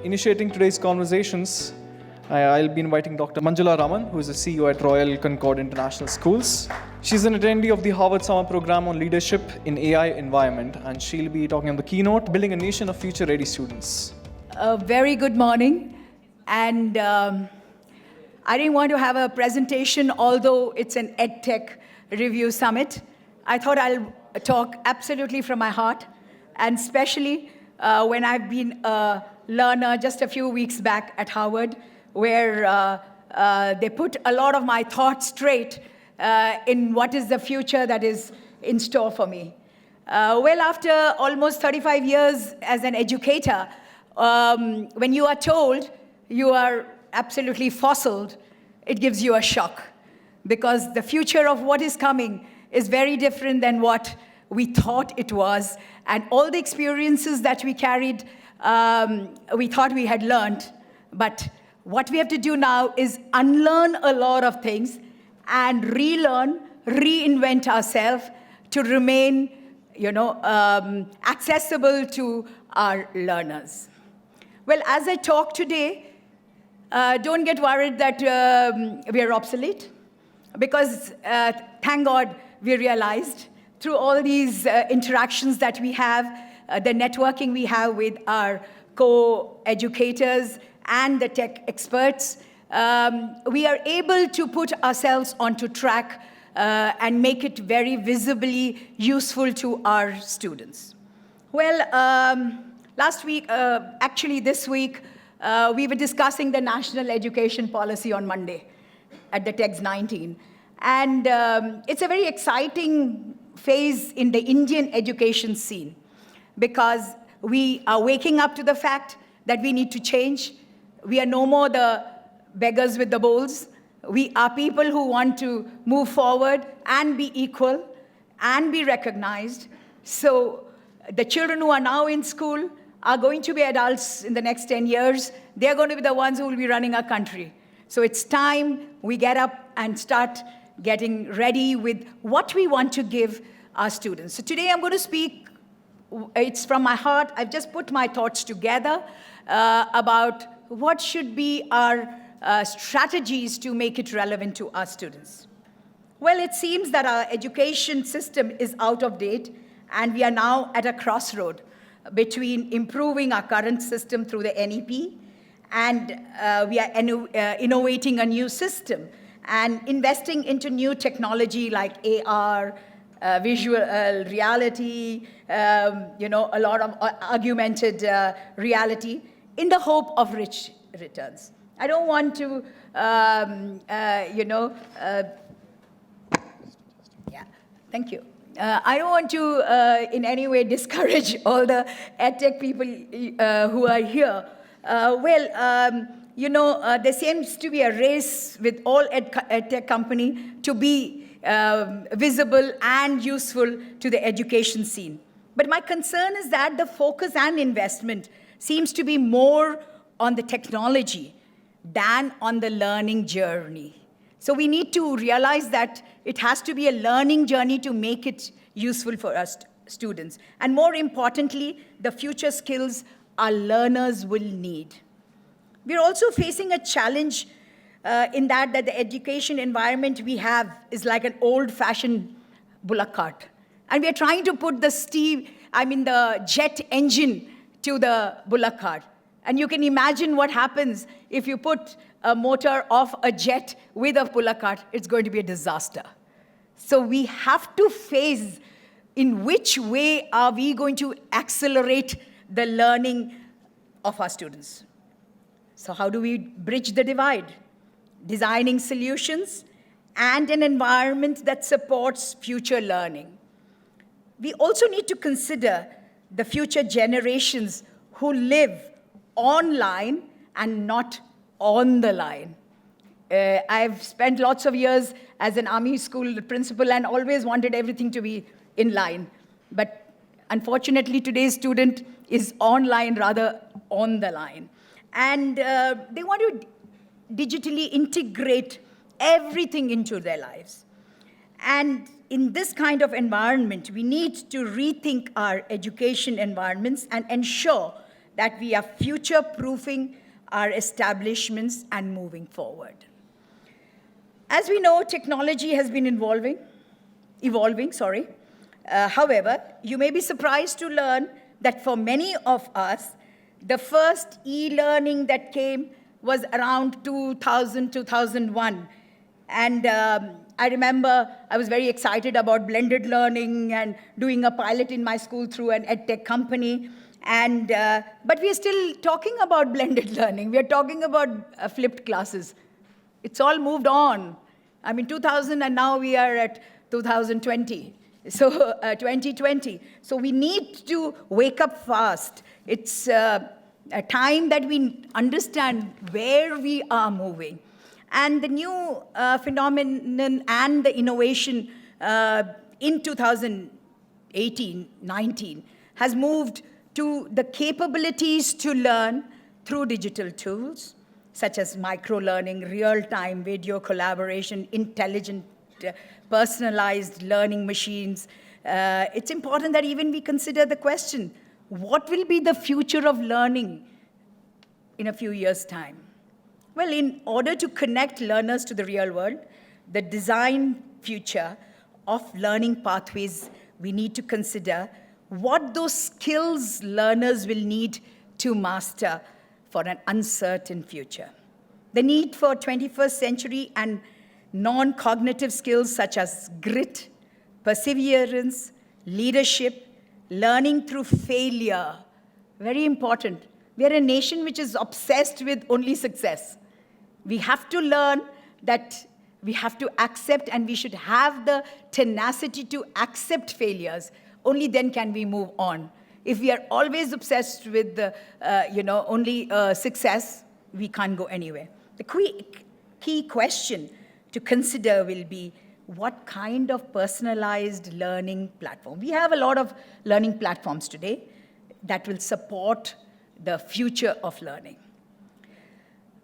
Initiating today's conversations, I'll be inviting Dr. MANJULA Raman, who is the CEO at Royal CONCORDE International Schools. She's an attendee of the Harvard Summer Program on Leadership in AI Environment, and she'll be talking on the keynote, Building a Nation of Future-Ready Students. Very good morning. And I didn't want to have a presentation, although it's an EdTech review summit. I thought I'll talk absolutely from my heart, and especially when I've been a learner just a few weeks back at Harvard, where they put a lot of my thoughts straight in what is the future that is in store for me. Well, after almost 35 years as an educator, when you are told you are absolutely fossiled, it gives you a shock, because the future of what is coming is very different than what we thought it was, and all the experiences that we carried, we thought we had learned, but what we have to do now is unlearn a lot of things and relearn, reinvent ourselves to remain, accessible to our learners. Well, as I talk today, don't get worried that we are obsolete, because thank God we realized through all these interactions that we have, the networking we have with our co-educators and the tech experts, we are able to put ourselves onto track and make it very visibly useful to our students. Well, last week, actually this week, we were discussing the National Education Policy on Monday at the TEDx 19. And it's a very exciting phase in the Indian education scene, because we are waking up to the fact that we need to change. We are no more the beggars with the bowls. We are people who want to move forward and be equal and be recognized. So the children who are now in school are going to be adults in the next 10 years. They're going to be the ones who will be running our country. So it's time we get up and start getting ready with what we want to give our students. So today I'm going to speak, it's from my heart. I've just put my thoughts together about what should be our strategies to make it relevant to our students. Well, it seems that our education system is out of date, and we are now at a crossroad between improving our current system through the NEP, and we are innovating a new system and investing into new technology like AR, visual reality, a lot of augmented reality, in the hope of rich returns. I don't want to, thank you. I don't want to in any way discourage all the EdTech people who are here. There seems to be a race with all EdTech companies to be visible and useful to the education scene. But my concern is that the focus and investment seems to be more on the technology than on the learning journey. So we need to realize that it has to be a learning journey to make it useful for us students. And more importantly, the future skills our learners will need. We're also facing a challenge in that the education environment we have is like an old-fashioned bullock cart. And we're trying to put the jet engine to the bullock cart. And you can imagine what happens if you put a motor of a jet with a bullock cart. It's going to be a disaster. So we have to phase in which way are we going to accelerate the learning of our students. So how do we bridge the divide? Designing solutions and an environment that supports future learning. We also need to consider the future generations who live online and not on the line. I've spent lots of years as an army school principal and always wanted everything to be in line. But unfortunately, today's student is online rather on the line. And they want to digitally integrate everything into their lives. And in this kind of environment, we need to rethink our education environments and ensure that we are future-proofing our establishments and moving forward. As we know, technology has been evolving. However, you may be surprised to learn that for many of us, the first e-learning that came was around 2000, 2001. And I remember I was very excited about blended learning and doing a pilot in my school through an EdTech company. And, but we are still talking about blended learning. We are talking about flipped classes. It's all moved on. I mean, 2000 and now we are at 2020. So 2020. So we need to wake up fast. It's a time that we understand where we are moving. And the new phenomenon and the innovation in 2018-19 has moved to the capabilities to learn through digital tools, such as micro-learning, real-time video collaboration, intelligent, personalized learning machines. It's important that even we consider the question, what will be the future of learning in a few years' time? Well, in order to connect learners to the real world, the design future of learning pathways, we need to consider what those skills learners will need to master for an uncertain future. The need for 21st century and non-cognitive skills such as grit, perseverance, leadership, learning through failure, very important. We are a nation which is obsessed with only success. We have to learn that we have to accept, and we should have the tenacity to accept failures. Only then can we move on. If we are always obsessed with only success, we can't go anywhere. The key question to consider will be, what kind of personalized learning platform? We have a lot of learning platforms today that will support the future of learning.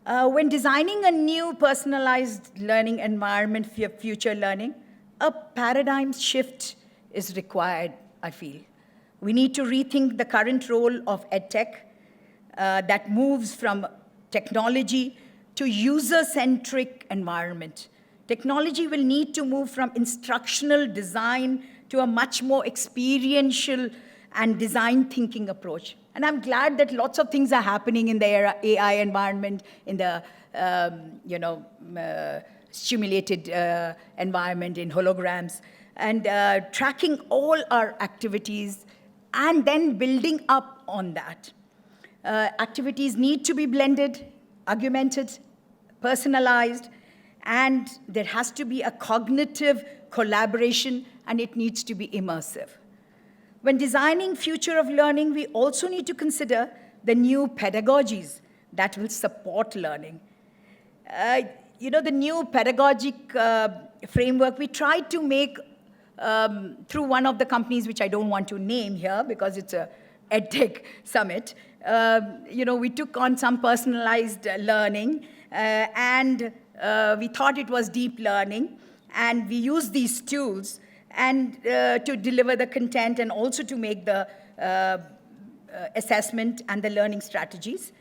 When designing a new personalized learning environment for future learning, a paradigm shift is required, I feel. We need to rethink the current role of EdTech that moves from technology to user-centric environment. Technology will need to move from instructional design to a much more experiential and design thinking approach. And I'm glad that lots of things are happening in the AI environment, in the stimulated environment, in holograms, and tracking all our activities and then building up on that. Activities need to be blended, augmented, personalized, and there has to be a cognitive collaboration, and it needs to be immersive. When designing future of learning, we also need to consider the new pedagogies that will support learning. The new pedagogic framework we tried to make through one of the companies, which I don't want to name here because it's a EdTech summit. We took on some personalized learning, and we thought it was deep learning, and we used these tools and to deliver the content and also to make the assessment and the learning strategies.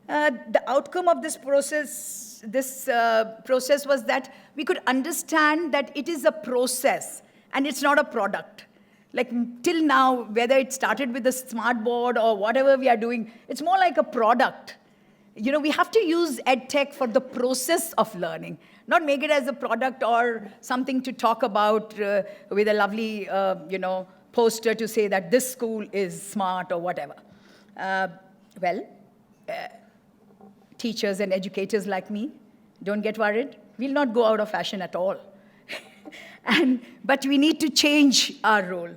The outcome of this process was that we could understand that it is a process and it's not a product. Like till now, whether it started with the smart board or whatever we are doing, it's more like a product. We have to use EdTech for the process of learning, not make it as a product or something to talk about with a lovely, poster to say that this school is smart or whatever. Teachers and educators like me, don't get worried. We'll not go out of fashion at all. But we need to change our role.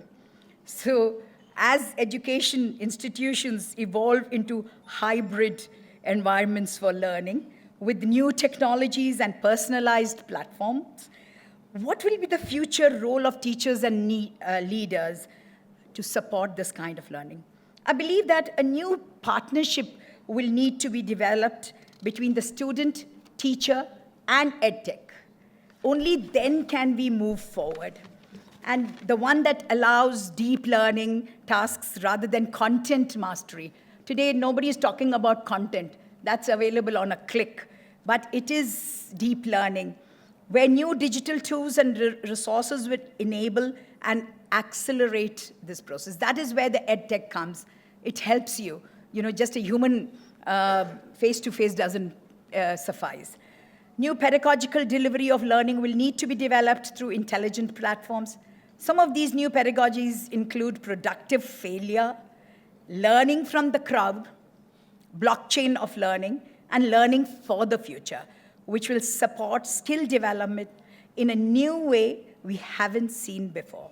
So as education institutions evolve into hybrid environments for learning with new technologies and personalized platforms, what will be the future role of teachers and leaders to support this kind of learning? I believe that a new partnership will need to be developed between the student, teacher, and EdTech. Only then can we move forward. And the one that allows deep learning tasks rather than content mastery, Today, nobody is talking about content. That's available on a click. But it is deep learning, where new digital tools and resources will enable and accelerate this process. That is where the EdTech comes. It helps you. Just a human face-to-face doesn't suffice. New pedagogical delivery of learning will need to be developed through intelligent platforms. Some of these new pedagogies include productive failure, learning from the crowd, blockchain of learning, and learning for the future, which will support skill development in a new way we haven't seen before.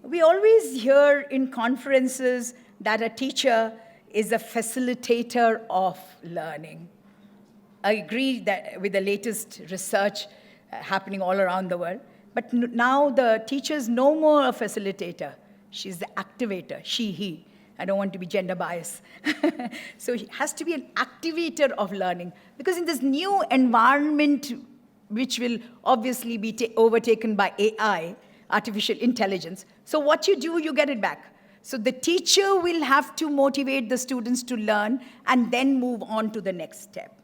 We always hear in conferences that a teacher is a facilitator of learning. I agree that with the latest research happening all around the world, but now the teacher is no more a facilitator. She's the activator, she, he. I don't want to be gender biased. So he has to be an activator of learning, because in this new environment, which will obviously be overtaken by AI, artificial intelligence, so what you do, you get it back. So the teacher will have to motivate the students to learn and then move on to the next step.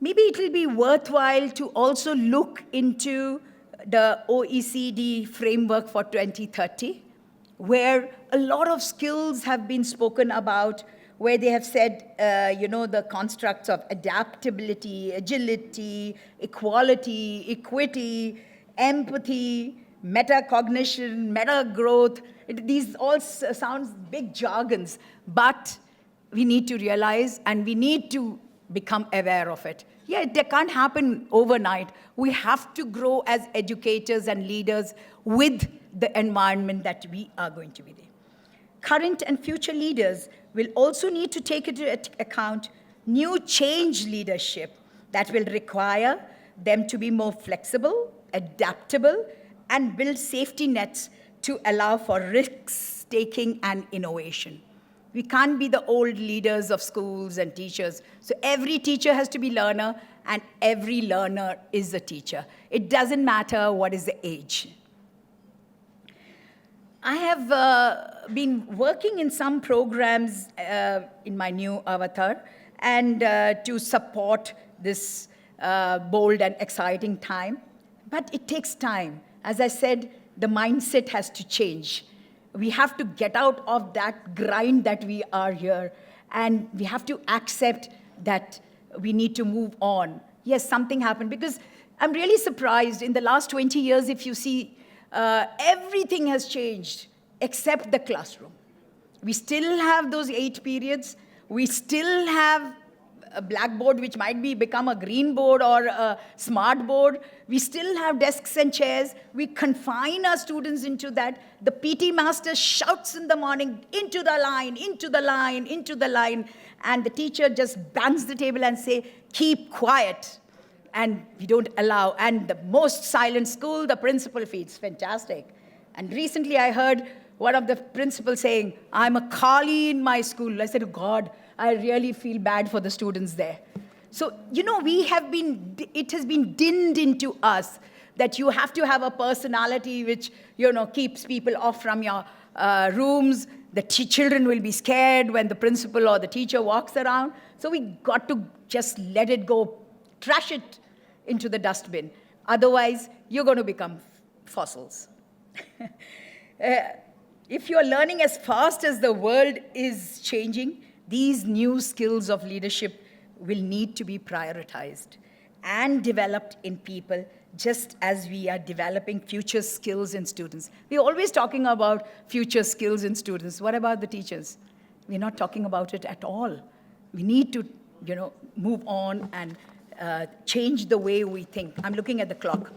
Maybe it will be worthwhile to also look into the OECD framework for 2030, where a lot of skills have been spoken about, where they have said, the constructs of adaptability, agility, equality, equity, empathy, metacognition, meta-growth. These all sound big jargons, but we need to realize and we need to become aware of it. Yeah, they can't happen overnight. We have to grow as educators and leaders with the environment that we are going to be there. Current and future leaders will also need to take into account new change leadership that will require them to be more flexible, adaptable, and build safety nets to allow for risk-taking and innovation. We can't be the old leaders of schools and teachers. So every teacher has to be learner, and every learner is a teacher. It doesn't matter what is the age. I have been working in some programs in my new avatar, and to support this bold and exciting time. But it takes time. As I said, the mindset has to change. We have to get out of that grind that we are here, and we have to accept that we need to move on. Yes, something happened, because I'm really surprised in the last 20 years, if you see, everything has changed except the classroom. We still have those 8 periods. We still have a blackboard, which might become a green board or a smart board. We still have desks and chairs. We confine our students into that. The PT master shouts in the morning, into the line, into the line, into the line. And the teacher just bangs the table and say, keep quiet. And we don't allow. And the most silent school, the principal feeds. Fantastic. And recently I heard one of the principals saying, I'm a Kali in my school. I said, oh God, I really feel bad for the students there. So, it has been dinned into us that you have to have a personality which, keeps people off from your rooms. The children will be scared when the principal or the teacher walks around. So we got to just let it go, trash it into the dustbin. Otherwise, you're going to become fossils. If you're learning as fast as the world is changing, these new skills of leadership will need to be prioritized and developed in people, just as we are developing future skills in students. We're always talking about future skills in students. What about the teachers? We're not talking about it at all. We need to, move on and change the way we think. I'm looking at the clock.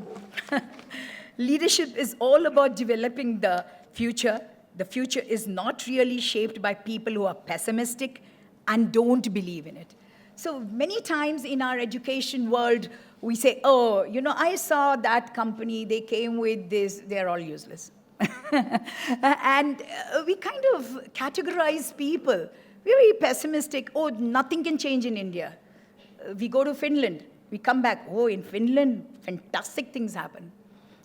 Leadership is all about developing the future. The future is not really shaped by people who are pessimistic and don't believe in it. So many times in our education world, we say, oh, I saw that company, they came with this, they're all useless. And we kind of categorize people. We're very pessimistic. Oh, nothing can change in India. We go to Finland. We come back. Oh, in Finland, fantastic things happen.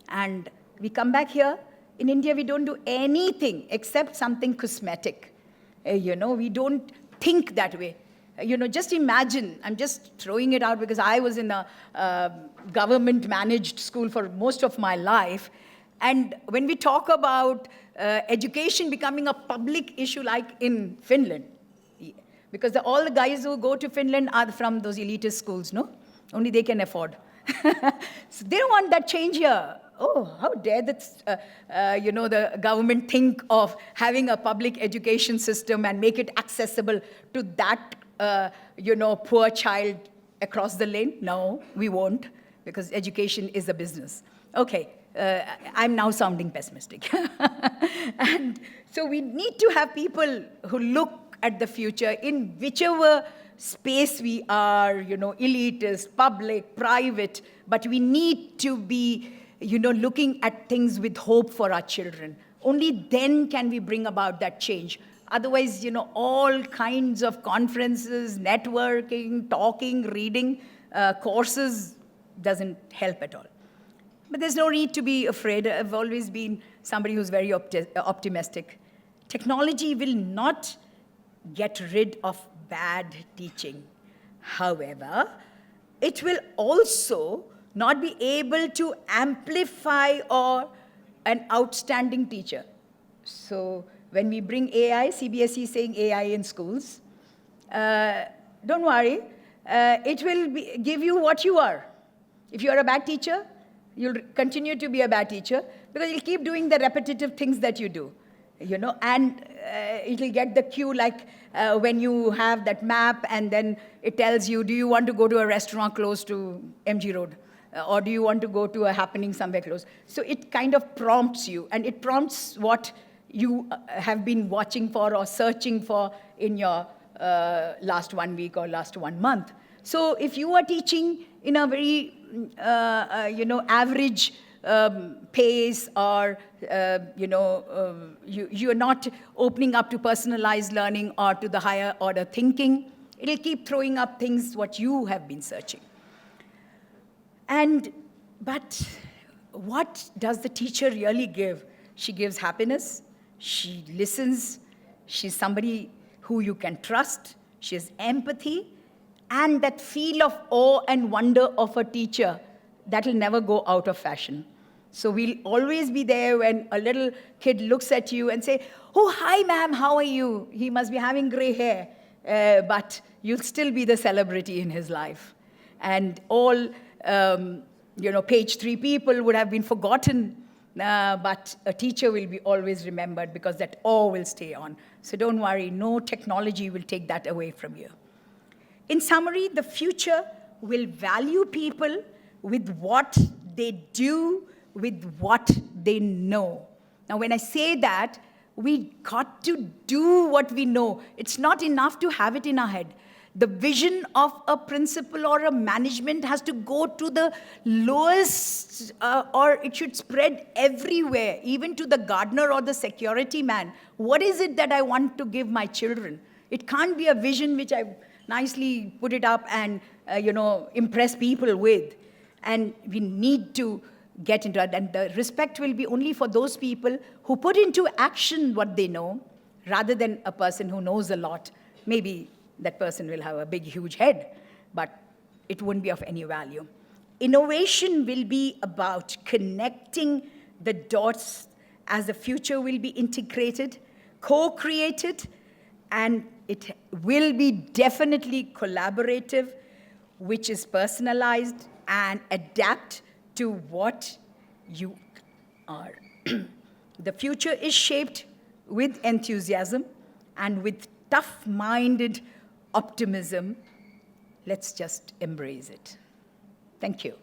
And we come back here. In India, we don't do anything except something cosmetic. We don't think that way. Just imagine, I'm just throwing it out because I was in a government-managed school for most of my life. And when we talk about education becoming a public issue like in Finland, because all the guys who go to Finland are from those elitist schools, no? Only they can afford. So they don't want that change here. Oh, how dare the government think of having a public education system and make it accessible to that, poor child across the lane? No, we won't, because education is a business. Okay, I'm now sounding pessimistic. And so we need to have people who look at the future in whichever space we are, elitist, public, private, but we need to be, looking at things with hope for our children. Only then can we bring about that change. Otherwise, all kinds of conferences, networking, talking, reading, courses doesn't help at all. But there's no need to be afraid. I've always been somebody who's very optimistic. Technology will not get rid of bad teaching. However, it will also not be able to amplify an outstanding teacher. So when we bring AI, CBSE is saying AI in schools, don't worry, it will give you what you are. If you are a bad teacher, you'll continue to be a bad teacher because you'll keep doing the repetitive things that you do. And it'll get the cue like when you have that map and then it tells you, do you want to go to a restaurant close to MG Road? Or do you want to go to a happening somewhere close? So it kind of prompts you, and it prompts what you have been watching for or searching for in your last 1 week or last 1 month. So if you are teaching in a very, average pace, or you are not opening up to personalized learning or to the higher order thinking, it'll keep throwing up things what you have been searching. But what does the teacher really give? She gives happiness, she listens, she's somebody who you can trust, she has empathy, and that feel of awe and wonder of a teacher that will never go out of fashion. So we'll always be there when a little kid looks at you and say, oh, hi, ma'am, how are you? He must be having gray hair, but you'll still be the celebrity in his life. And all, page 3 people would have been forgotten, but a teacher will be always remembered because that awe will stay on. So don't worry, no technology will take that away from you. In summary, the future will value people with what they do, with what they know. Now, when I say that, we got to do what we know. It's not enough to have it in our head. The vision of a principal or a management has to go to the lowest, or it should spread everywhere, even to the gardener or the security man. What is it that I want to give my children? It can't be a vision which I nicely put it up and, impress people with. And we need to get into it. And the respect will be only for those people who put into action what they know, rather than a person who knows a lot. Maybe that person will have a big, huge head, but it wouldn't be of any value. Innovation will be about connecting the dots as the future will be integrated, co-created, and it will be definitely collaborative, which is personalized and adapt to what you are. The future is shaped with enthusiasm and with tough-minded optimism. Let's just embrace it. Thank you.